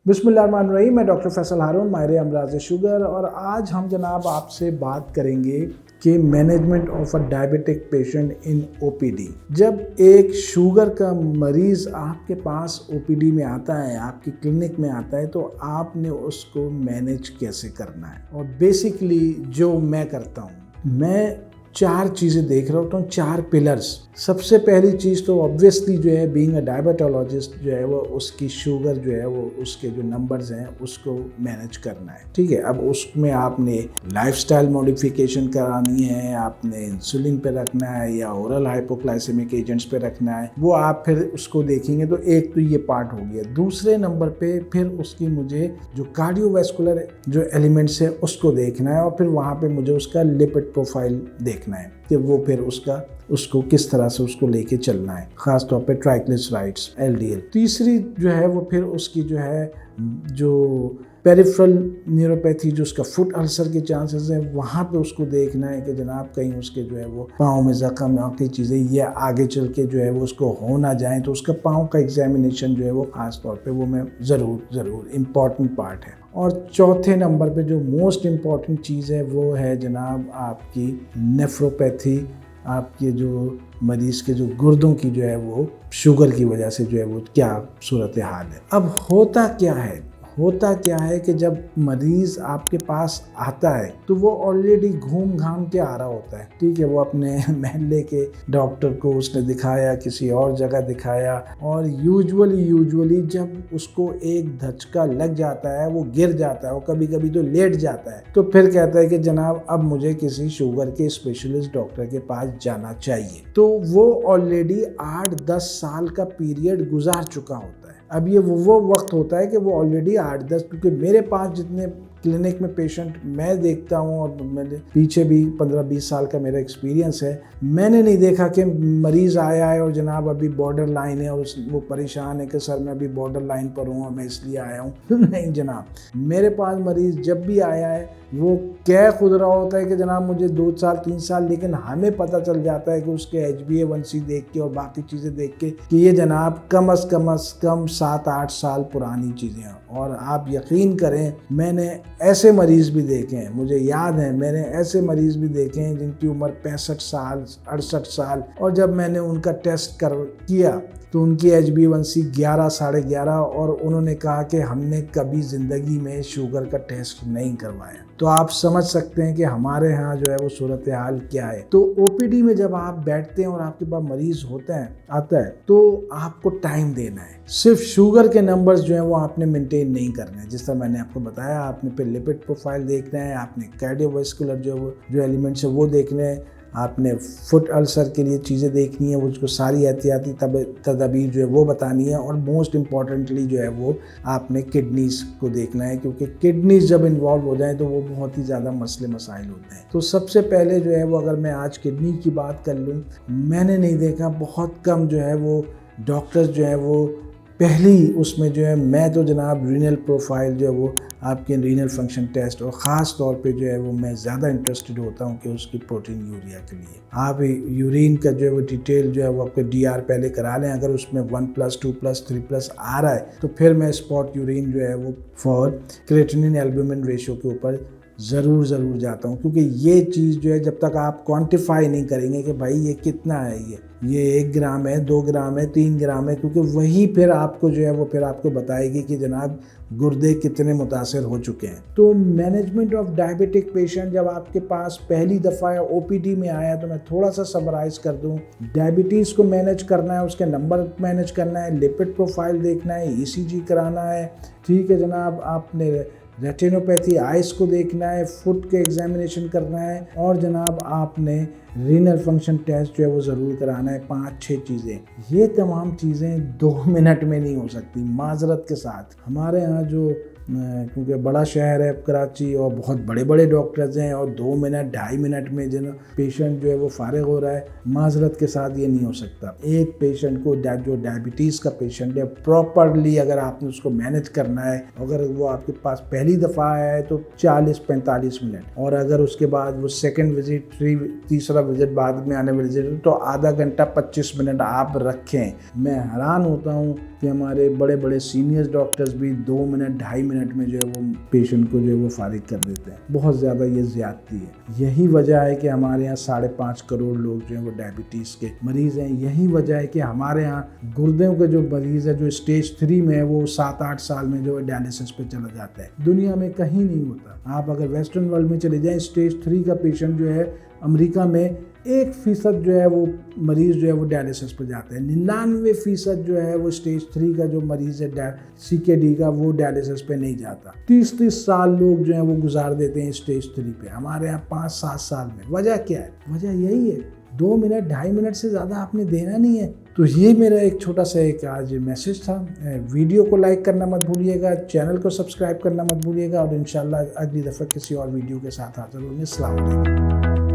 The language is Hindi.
बिस्मिल्लाहिर्रहमानिर्रहीम। मैं डॉक्टर फैसल हारून, माहिर अमराज़ शुगर, और आज हम जनाब आपसे बात करेंगे कि management of a diabetic patient in OPD. जब एक शुगर का मरीज़ आपके पास ओपीडी में आता है, आपकी क्लिनिक में आता है, तो आपने उसको मैनेज कैसे करना है। और बेसिकली जो मैं करता हूँ, मैं 4 चीज़ें देख रहा होता हूँ, 4 पिलर्स। सबसे पहली चीज़ तो ऑब्वियसली जो है, बीइंग अ डायबिटोलॉजिस्ट जो है वो उसकी शुगर जो है वो उसके जो नंबर्स हैं उसको मैनेज करना है। ठीक है, अब उसमें आपने लाइफस्टाइल मॉडिफिकेशन करानी है, आपने इंसुलिन पे रखना है या ओरल हाइपोग्लाइसेमिक एजेंट्स पे रखना है, वो आप फिर उसको देखेंगे। तो एक तो ये पार्ट हो गया। दूसरे नंबर पे फिर उसकी मुझे जो कार्डियोवैस्कुलर जो एलिमेंट्स है उसको देखना है, और फिर वहाँ पे मुझे उसका लिपिड प्रोफाइल देखना है कि वो फिर उसको किस तरह से उसको लेके चलना है, ख़ास तौर पे ट्राइग्लिसराइड्स, एलडीएल। तीसरी जो है वो फिर उसकी जो है जो पेरिफेरल न्यूरोपैथी, जो उसका फुट अल्सर के चांसेस हैं, वहाँ पे उसको देखना है कि जनाब कहीं उसके जो है वो पाँव में ज़ख्म या कई चीज़ें ये आगे चल के जो है वो उसको हो ना जाए, तो उसका पाँव का एग्जामिनेशन जो है वो ख़ास तौर पे वो मैं ज़रूर इम्पॉर्टेंट पार्ट है। और चौथे नंबर पे जो मोस्ट इम्पॉर्टेंट चीज़ है वो है जनाब आपकी नेफ्रोपैथी। आपके जो मरीज़ के जो गुर्दों की जो है वो शुगर की वजह से जो है वो क्या सूरत हाल है। अब होता क्या है कि जब मरीज़ आपके पास आता है तो वो ऑलरेडी घूम घाम के आ रहा होता है। ठीक है, वो अपने महल्ले के डॉक्टर को उसने दिखाया, किसी और जगह दिखाया, और यूजुअली जब उसको एक धचका लग जाता है, वो गिर जाता है, वो कभी कभी तो लेट जाता है, तो फिर कहता है कि जनाब अब मुझे किसी शुगर के स्पेशलिस्ट डॉक्टर के पास जाना चाहिए। तो वो ऑलरेडी 8-10 साल का पीरियड गुजार चुका होता है। अब ये वो वक्त होता है कि वो ऑलरेडी 8-10, क्योंकि मेरे पास जितने क्लिनिक में पेशेंट मैं देखता हूँ, और मैंने पीछे भी 15-20 साल का मेरा एक्सपीरियंस है, मैंने नहीं देखा कि मरीज़ आया है और जनाब अभी बॉर्डर लाइन है और वो परेशान है कि सर मैं अभी बॉर्डर लाइन पर हूँ और मैं इसलिए आया हूँ। नहीं जनाब, मेरे पास मरीज़ जब भी आया है वो कह खुद रहा होता है कि जनाब मुझे 2 साल 3 साल, लेकिन हमें पता चल जाता है कि उसके HbA1c देख के और बाकी चीज़ें देख के कि ये जनाब कम अज़ कम 7-8 साल पुरानी चीज़ें हैं। और आप यकीन करें, मैंने ऐसे मरीज़ भी देखे हैं, मुझे याद है मैंने ऐसे मरीज़ भी देखे हैं जिनकी उम्र 65 साल 68 साल, और जब मैंने उनका टेस्ट किया तो उनकी HbA1c 11 साढ़े 11, और उन्होंने कहा कि हमने कभी ज़िंदगी में शुगर का टेस्ट नहीं करवाया। तो आप समझ सकते हैं कि हमारे यहाँ जो है वो सूरत हाल क्या है। तो ओपीडी में जब आप बैठते हैं और आपके पास मरीज़ आता है तो आपको टाइम देना है। सिर्फ शुगर के नंबर्स जो हैं वो आपने मेंटेन नहीं करने हैं। जिस तरह मैंने आपको बताया, आपने फिर लिपिड प्रोफाइल देखना है, आपने कार्डियोवैस्कुलर जो एलिमेंट्स है वो देखने हैं, आपने फुट अल्सर के लिए चीज़ें देखनी है, उसको सारी एहतियाती तदाबीर जो है वो बतानी है, और मोस्ट इम्पॉर्टेंटली जो है वो आपने किडनीज़ को देखना है, क्योंकि किडनीज़ जब इन्वॉल्व हो जाए तो वो बहुत ही ज़्यादा मसले मसाइल होते हैं। तो सबसे पहले जो है वो, अगर मैं आज किडनी की बात कर लूँ, मैंने नहीं देखा, बहुत कम जो है वो डॉक्टर्स जो है वो पहली उसमें जो है, मैं तो जनाब रीनल प्रोफाइल जो है वो आपके रीनल फंक्शन टेस्ट, और ख़ास तौर पे जो है वो मैं ज़्यादा इंटरेस्टेड होता हूँ कि उसकी प्रोटीन यूरिया के लिए आप यूरिन का जो है वो डिटेल जो है वो आपके DR पहले करा लें। अगर उसमें 1+, 2+, 3+ आ रहा है तो फिर मैं स्पॉट यूरिन जो है वो फॉर क्रिएटिनिन एल्ब्यूमिन रेशियो के ऊपर ज़रूर जाता हूँ, क्योंकि ये चीज़ जो है जब तक आप क्वांटिफाई नहीं करेंगे कि भाई ये कितना है, ये 1 ग्राम है, 2 ग्राम है, 3 ग्राम है, क्योंकि वही फिर आपको जो है वो फिर आपको बताएगी कि जनाब गुर्दे कितने मुतासर हो चुके हैं। तो मैनेजमेंट ऑफ डायबिटिक पेशेंट जब आपके पास पहली दफ़ा ओपीडी में आया, तो मैं थोड़ा सा समराइज़ कर दूं। डायबिटीज़ को मैनेज करना है, उसके नंबर मैनेज करना है, लिपिड प्रोफाइल देखना है, ECG कराना है। ठीक है जनाब, आपने रेटिनोपैथी आइस को देखना है, फुट के एग्जामिनेशन करना है, और जनाब आपने रीनल फंक्शन टेस्ट जो है वो ज़रूर कराना है। 5-6 चीज़ें, ये तमाम चीज़ें 2 मिनट में नहीं हो सकती। माजरत के साथ हमारे यहाँ जो क्योंकि बड़ा शहर है कराची और बहुत बड़े बड़े डॉक्टर्स हैं, और 2 मिनट 2.5 मिनट में जो पेशेंट जो है वो फारिग हो रहा है, माजरत के साथ ये नहीं हो सकता। एक पेशेंट को जो डायबिटीज़ का पेशेंट है, प्रॉपरली अगर आपने उसको मैनेज करना है, अगर वो आपके पास पहली दफ़ा आया है तो 40-45 मिनट, और अगर उसके बाद वो सेकेंड विजिट, तीसरा विजिट, बाद में आने वाले विजिट, तो आधा घंटा 25 मिनट आप रखें। मैं हैरान होता हूँ कि हमारे बड़े बड़े सीनियर डॉक्टर्स भी 2 मिनट 2.5 मिनट में जो है वो पेशेंट को जो है वो फारिग कर देते हैं। बहुत ज़्यादा ये ज़्यादती है। यही वजह है कि हमारे यहाँ 5.5 करोड़ लोग जो है वो डायबिटीज़ के मरीज़ हैं। यही वजह है कि हमारे यहाँ गुर्दों के जो मरीज़ है जो स्टेज 3 में है वो 7-8 साल में जो है डायलिसिस पे चला जाता है। दुनिया में कहीं नहीं होता। आप अगर वेस्टर्न वर्ल्ड में चले जाएं, स्टेज 3 का पेशेंट जो है अमेरिका में 1% जो है वो मरीज़ जो है वो डायलिसिस पर जाते हैं। 99% जो है वो स्टेज 3 का जो मरीज़ है CKD का वो डायलिसिस पे नहीं जाता। 30-30 साल लोग जो है वो गुजार देते हैं स्टेज 3 पे। हमारे यहाँ 5-7 साल में। वजह क्या है? वजह यही है, 2 मिनट 2.5 मिनट से ज़्यादा आपने देना नहीं है। तो ये मेरा एक छोटा सा एक आज मैसेज था। वीडियो को लाइक करना मत भूलिएगा, चैनल को सब्सक्राइब करना मत भूलिएगा और इंशाल्लाह अगली दफ़ा किसी और वीडियो के साथ हाजिर होंगे। अस्सलाम वालेकुम।